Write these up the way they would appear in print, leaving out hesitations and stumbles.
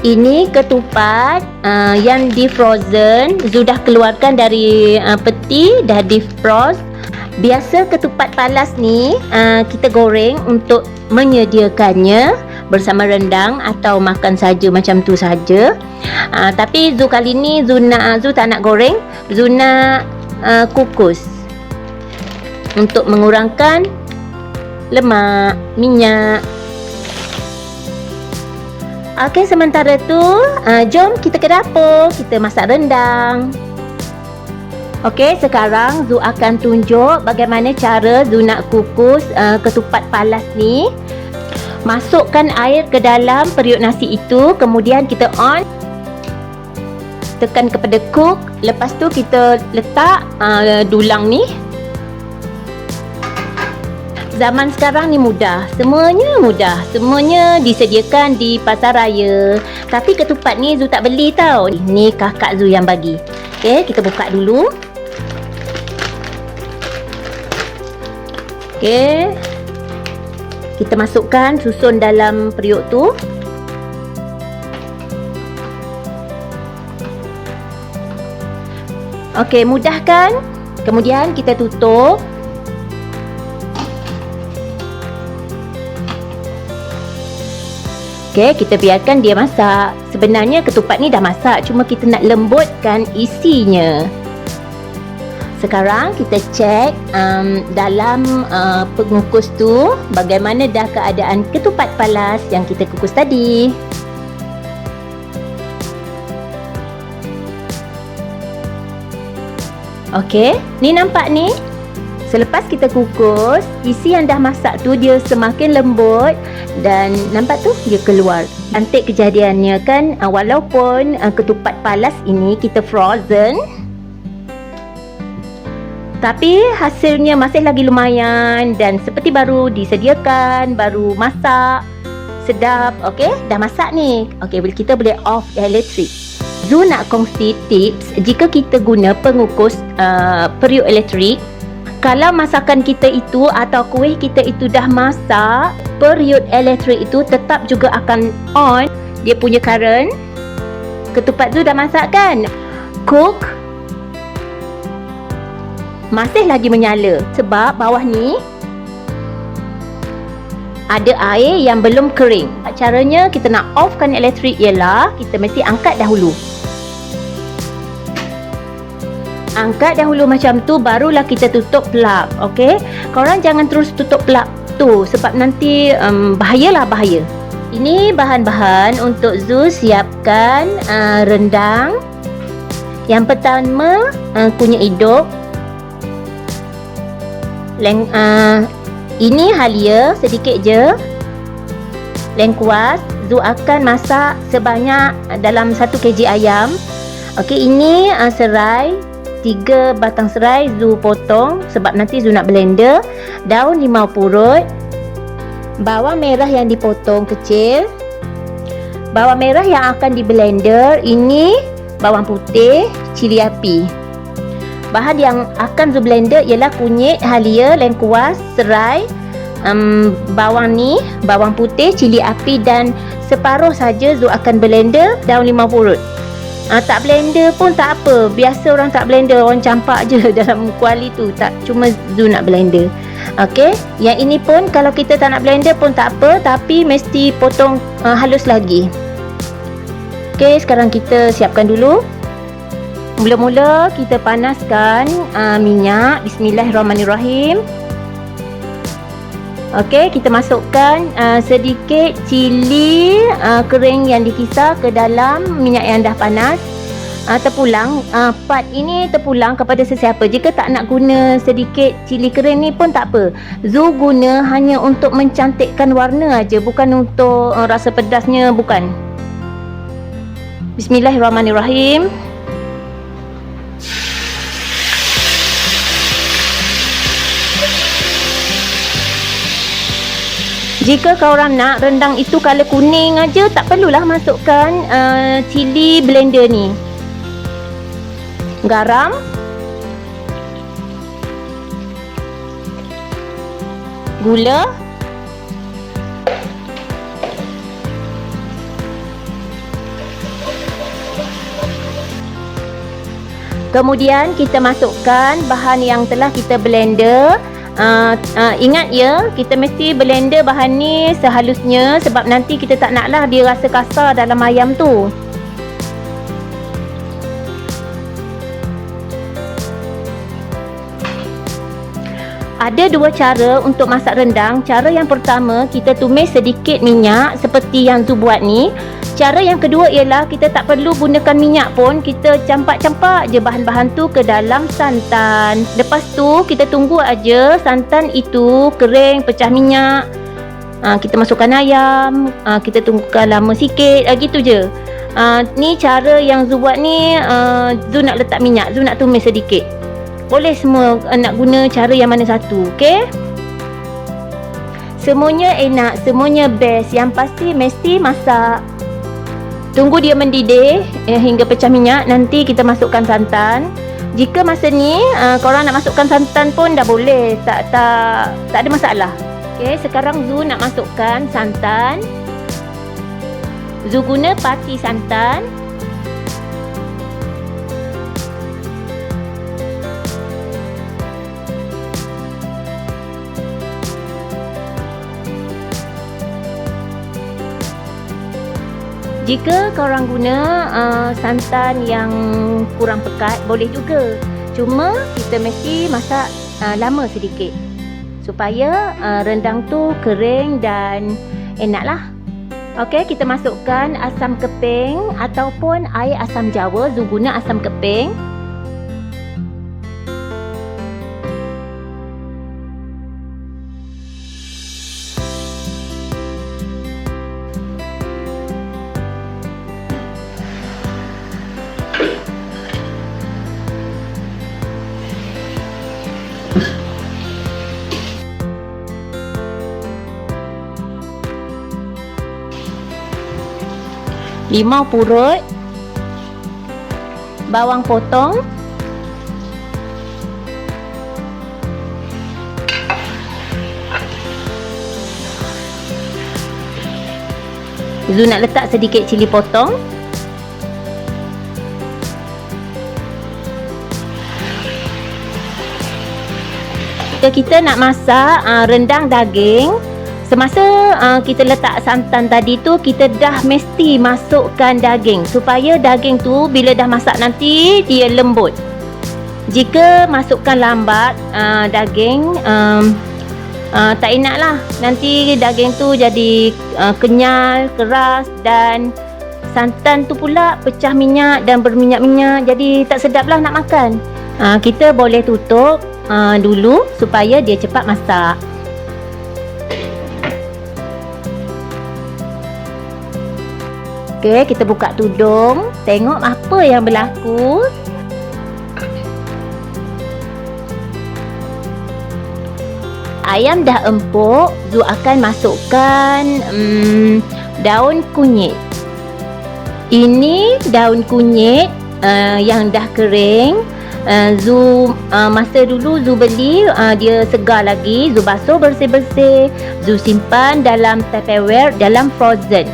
Ini ketupat yang di frozen, sudah keluarkan dari peti, dah defrost. Biasa ketupat palas ni kita goreng untuk menyediakannya bersama rendang atau makan saja macam tu saja. Tapi Zu kali ni Zu tak nak goreng, Zu nak kukus untuk mengurangkan lemak, minyak. Okey, sementara tu jom kita ke dapur, kita masak rendang. Okey, sekarang Zu akan tunjuk bagaimana cara Zu nak kukus ketupat palas ni. Masukkan air ke dalam periuk nasi itu, kemudian kita on, tekan kepada cook. Lepas tu kita letak dulang ni. Zaman sekarang ni mudah, semuanya mudah, semuanya disediakan di pasar raya. Tapi ketupat ni Zu tak beli tau, ni kakak Zu yang bagi. Okey, kita buka dulu. Okey, kita masukkan, susun dalam periuk tu. Okey, mudah kan? Kemudian kita tutup. Okey, kita biarkan dia masak. Sebenarnya ketupat ni dah masak, cuma kita nak lembutkan isinya. Sekarang kita cek dalam pengukus tu bagaimana dah keadaan ketupat palas yang kita kukus tadi. Okey, ni nampak ni. Selepas kita kukus, isi yang dah masak tu dia semakin lembut dan nampak tu dia keluar. Cantik kejadiannya kan, walaupun ketupat palas ini kita frozen, tapi hasilnya masih lagi lumayan dan seperti baru disediakan, baru masak, sedap. Okey, dah masak ni. Okey, kita boleh off elektrik. Zu nak kongsi tips jika kita guna pengukus periuk elektrik. Kalau masakan kita itu atau kuih kita itu dah masak, periuk elektrik itu tetap juga akan on dia punya current. Ketupat tu dah masak kan? Cook masih lagi menyala sebab bawah ni ada air yang belum kering. Caranya kita nak offkan elektrik ialah kita mesti angkat dahulu. Angkat dahulu macam tu, barulah kita tutup plug. Okey, korang jangan terus tutup plug tu sebab nanti bahaya. Ini bahan-bahan untuk Zu siapkan rendang. Yang pertama kunyit hidup. Ini halia sedikit je. Lengkuas Zu akan masak sebanyak dalam 1 kg ayam. Okey, ini serai, 3 batang serai Zu potong sebab nanti Zu nak blender. Daun limau purut, bawang merah yang dipotong kecil. Bawang merah yang akan di blender ini bawang putih, cili api. Bahan yang akan Zu blender ialah kunyit, halia, lengkuas, serai, bawang ni, bawang putih, cili api dan separuh saja Zu akan blender daun limau purut. Tak blender pun tak apa. Biasa orang tak blender, orang campak je dalam kuali tu. Tak, cuma Zu nak blender. Okey, yang ini pun kalau kita tak nak blender pun tak apa, tapi mesti potong halus lagi. Okey, sekarang kita siapkan dulu. Mula-mula kita panaskan minyak. Bismillahirrahmanirrahim. Okey, kita masukkan sedikit cili kering yang dikisar ke dalam minyak yang dah panas. Terpulang, part ini terpulang kepada sesiapa. Jika tak nak guna sedikit cili kering ni pun tak apa. Zu guna hanya untuk mencantikkan warna aja, bukan untuk rasa pedasnya, bukan. Bismillahirrahmanirrahim. Jika korang nak rendang itu color kuning aja, tak perlulah masukkan cili blender ni. Garam, gula, Kemudian kita masukkan bahan yang telah kita blender. Ingat ya, kita mesti blender bahan ni sehalusnya, sebab nanti kita tak naklah dia rasa kasar dalam ayam tu. Ada dua cara untuk masak rendang. Cara yang pertama, kita tumis sedikit minyak seperti yang Zu buat ni. Cara yang kedua ialah kita tak perlu gunakan minyak pun, kita campak-campak je bahan-bahan tu ke dalam santan. Lepas tu kita tunggu aja santan itu kering, pecah minyak. Kita masukkan ayam, kita tunggukan lama sikit, gitu je. Ni cara yang Zu buat ni. Zu nak letak minyak, Zu nak tumis sedikit. Boleh semua nak guna cara yang mana satu, okey? Semuanya enak, semuanya best. Yang pasti mesti masak. Tunggu dia mendidih hingga pecah minyak. Nanti kita masukkan santan. Jika masa ni korang nak masukkan santan pun dah boleh. Tak ada masalah. Okey, sekarang Zu nak masukkan santan. Zu guna parti santan. Jika korang guna santan yang kurang pekat, boleh juga. Cuma kita mesti masak lama sedikit supaya rendang tu kering dan enaklah. Okey, kita masukkan asam keping ataupun air asam jawa. Zu guna asam keping. Limau purut, bawang potong, Zu nak letak sedikit cili potong, kita nak masak rendang daging. Semasa kita letak santan tadi tu, kita dah mesti masukkan daging supaya daging tu bila dah masak nanti dia lembut. Jika masukkan lambat daging, tak enak lah. Nanti daging tu jadi kenyal, keras dan santan tu pula pecah minyak dan berminyak-minyak. Jadi tak sedap lah nak makan. Kita boleh tutup dulu supaya dia cepat masak. Okey, kita buka tudung. Tengok apa yang berlaku. Ayam dah empuk. Zu akan masukkan daun kunyit. Ini daun kunyit yang dah kering. Zu masa dulu Zu beli, dia segar lagi. Zu basuh bersih-bersih. Zu simpan dalam Tupperware, dalam frozen.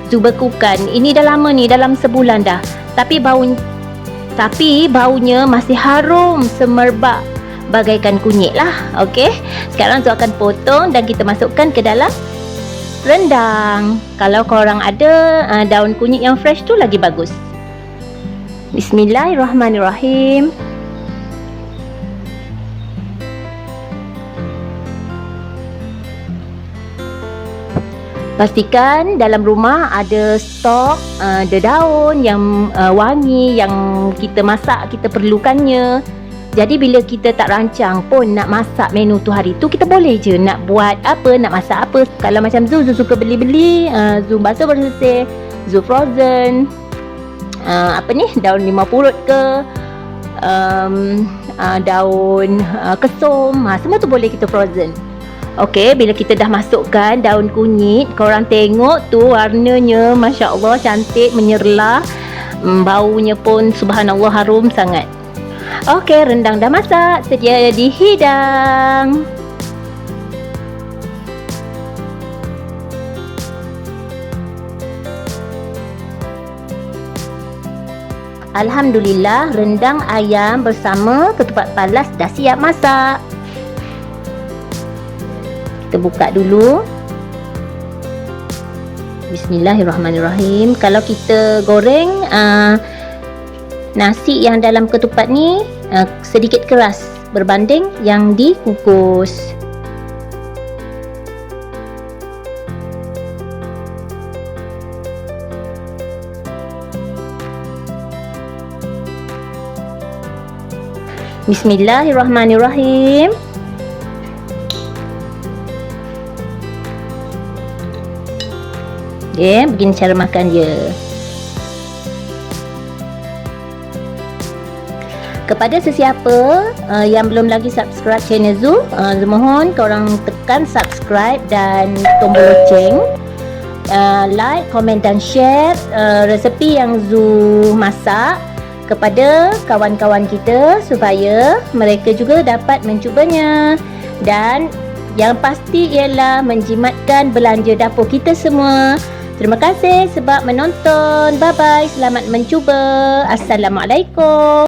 Zu bekukan. Ini dah lama ni, dalam sebulan dah. Tapi baunya masih harum semerbak bagaikan kunyit lah. Okey. Sekarang Zu akan potong dan kita masukkan ke dalam rendang. Kalau korang ada daun kunyit yang fresh tu lagi bagus. Bismillahirrahmanirrahim. Pastikan dalam rumah ada stok daun yang wangi yang kita masak, kita perlukannya. Jadi bila kita tak rancang pun nak masak menu tu hari tu, kita boleh je nak buat apa, nak masak apa. Kalau macam Zu suka beli-beli, Zu basuh bersih, Zu frozen. Daun limau purut ke, daun kesum, semua tu boleh kita frozen. Okey, bila kita dah masukkan daun kunyit, korang tengok tu warnanya Masya Allah cantik, menyerlah. Baunya pun subhanallah harum sangat. Okey, rendang dah masak, sedia dihidang. Alhamdulillah, rendang ayam bersama ketupat palas dah siap masak. Kita buka dulu. Bismillahirrahmanirrahim. Kalau kita goreng nasi yang dalam ketupat ni sedikit keras berbanding yang dikukus. Bismillahirrahmanirrahim. Okay, begini cara makan dia. Kepada sesiapa yang belum lagi subscribe channel Zu, mohon korang tekan subscribe dan tombol loceng. Like, komen dan share resepi yang Zu masak kepada kawan-kawan kita supaya mereka juga dapat mencubanya, dan yang pasti ialah menjimatkan belanja dapur kita semua. Terima kasih sebab menonton. Bye bye, selamat mencuba. Assalamualaikum.